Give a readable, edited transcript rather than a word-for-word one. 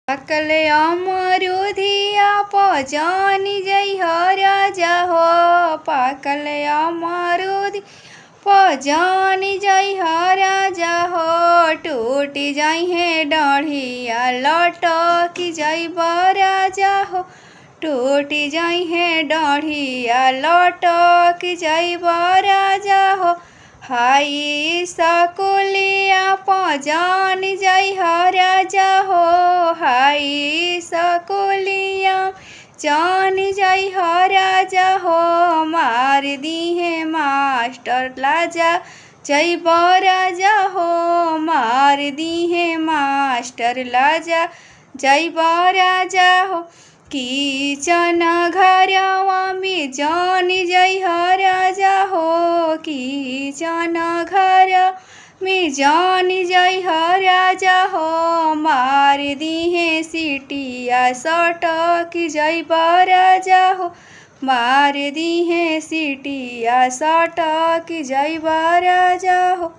पाकल अमरुधिया पजानी जई हो राजा हो। पाकल अमरुधि पजानी जई हो राजा हो। टूटी जाई है डढ़िया लटकी जईब राजा हो। टूटी जाई है डढ़िया लटकी जईब राजा हो। हाई सकुलिया पजानी जई हो राजा हो। हाई सकुलिया जानी जई हो राजा हो। मार दी है मास्टर लाजा जईब राजा हो। मार दी है मास्टर लाजा जईब राजा हो। किचन घरवा में जानी जई हो राजा हो। किचन घर में जानी जई हो राजा हो। मार दी है सीटिया सटकी जईब राजा हो। मार दी है सीटिया सटकी जईब राजा हो।